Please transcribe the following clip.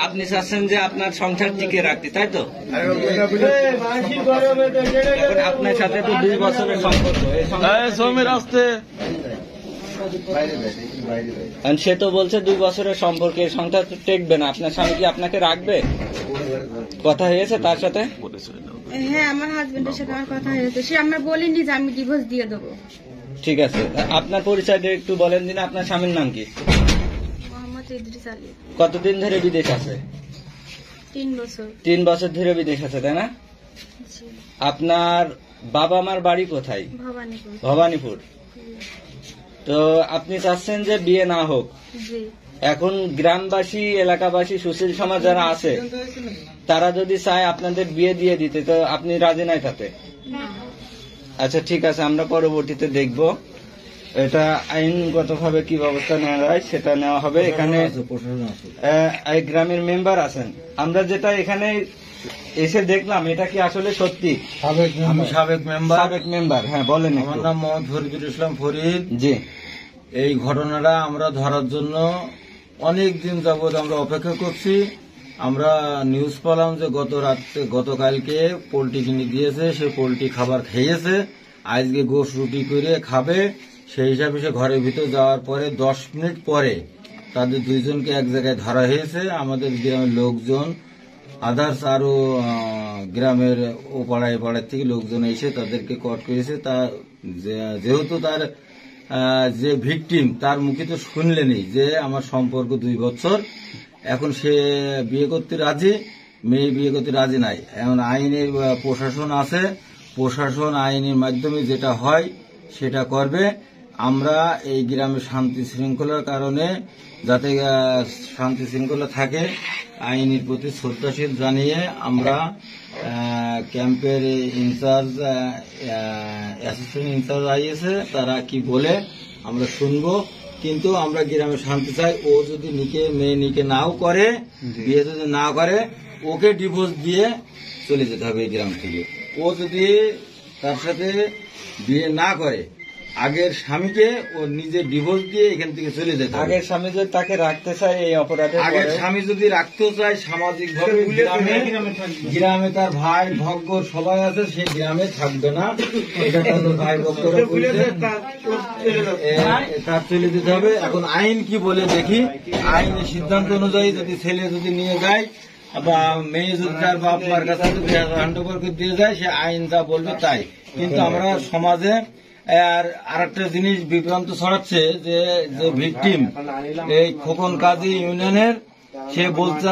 আপনি চাচ্ছেন যে আপনার সংসার টিকে রাখতে, তাই তো? এখন আপনার সাথে তো 2 বছরের সম্পর্ক, সে তো বলছে 2 বছরের সম্পর্কে সংসার তো টেকবে না। আপনার স্বামী কি আপনাকে রাখবে? কথা হয়েছে তার সাথে? হ্যাঁ, আমার হাজবেন্ডের সাথে আমার কথা হয়েছে। সে আমরা বলিনি যে আমি ডিভোর্স দিয়ে দেবো। ঠিক আছে, আপনার পরিচয়টা একটু বলেন দিন। আপনার স্বামীর নাম কি? মোহাম্মদ ইদ্রিস আলী। কতদিন ধরে বিদেশ আছে? 3 বছর। 3 বছর ধরে বিদেশ আছে, তাই না? আপনার বাবা মার বাড়ি কোথায়? ভবানীপুর। ভবানীপুর। তো আপনি চাচ্ছেন যে বিয়ে না হোক? জি। এখন গ্রামবাসী, এলাকাবাসী, সুশীল সমাজ যারা আছে তারা যদি চায় আপনাদের বিয়ে দিয়ে দিতে, তো আপনি রাজি নাই তাতে? আচ্ছা ঠিক আছে, আমরা পরবর্তীতে দেখব এটা আইনগতভাবে কি ব্যবস্থা নেওয়া যায় সেটা নেওয়া হবে। এখানে এই গ্রামের মেম্বার আছেন। আমরা যেটা এখানে এসে দেখলাম এটা কি আসলে সত্যি? আমি সাবেক মেম্বার। হ্যাঁ বলেন। আমার নাম মোহাম্মদ ফরিদুল ইসলাম ফরিদ। জি। এই ঘটনাটা আমরা ধরার জন্য অনেক দিন যাবৎ আমরা অপেক্ষা করছি। আমরা নিউজ পেলাম যে গতকালকে পোল্ট্রি কিনে দিয়েছে, সে পোল্ট্রি খাবার খেয়েছে, আজকে গোশ রুটি করে খাবে। সেই হিসাবে সে ঘরের ভিতর যাওয়ার পরে 10 মিনিট পরে তাদের 2 জনকে এক জায়গায় ধরা হয়েছে। আমাদের গ্রামের লোকজন, আদার্স আরো গ্রামের ও পাড়ায় থেকে লোকজন এসে তাদেরকে কট করেছে। তা যেহেতু তার যে ভিকটিম তার মুখে তো শুনলেনই যে আমার সম্পর্ক 2 বছর, এখন সে বিয়ে করতে রাজি, মেয়ে বিয়ে করতে রাজি নাই। এখন আইনের প্রশাসন আছে, প্রশাসন আইনের মাধ্যমে যেটা হয় সেটা করবে। আমরা এই গ্রামে শান্তি শৃঙ্খলার কারণে, যাতে শান্তি শৃঙ্খলা থাকে, আইনের প্রতি শ্রদ্ধাশীল জানিয়ে আমরা ক্যাম্পের ইনচার্জ, অ্যাসিস্ট্যান্ট ইনচার্জ আইএসে তারা কি বলে আমরা শুনবো। কিন্তু আমরা গ্রামে শান্তি চাই। ও যদি মেয়ে নিকে নাও করে, বিয়ে যদি না করে, ওকে ডিভোর্স দিয়ে চলে যেতে হবে এই গ্রাম থেকে। ও যদি তার সাথে বিয়ে না করে, আগের স্বামীকে ও নিজে ডিভোর্স দিয়ে এখান থেকে চলে যেতে হবে। আগের স্বামী যদি তাকে রাখতে চায় এই অপরাধে, আগের স্বামী যদি রাখতেও চায়, সামাজিক ভাবে গ্রামে তার ভাই ভগ্গর সবাই আছে, সে গ্রামে থাকবে না। এটা তাদের ভাই ভক্তরা বলছে, তার চলে যেতে হবে। এখন আইন কি বলে দেখি। আইনের সিদ্ধান্ত অনুযায়ী যদি ছেলে যদি নিয়ে যায় বা মেয়ে যদি তার বাপ মার কাছে যদি হ্যান্ড ওভার করে দিয়ে যায়, সে আইন যা বলবে তাই। কিন্তু আমরা সমাজে আর একটা জিনিস বিভ্রান্ত ছড়াচ্ছে যে ভিকটিম এই খোকন কাজী ইউনিয়নের, সে বলছে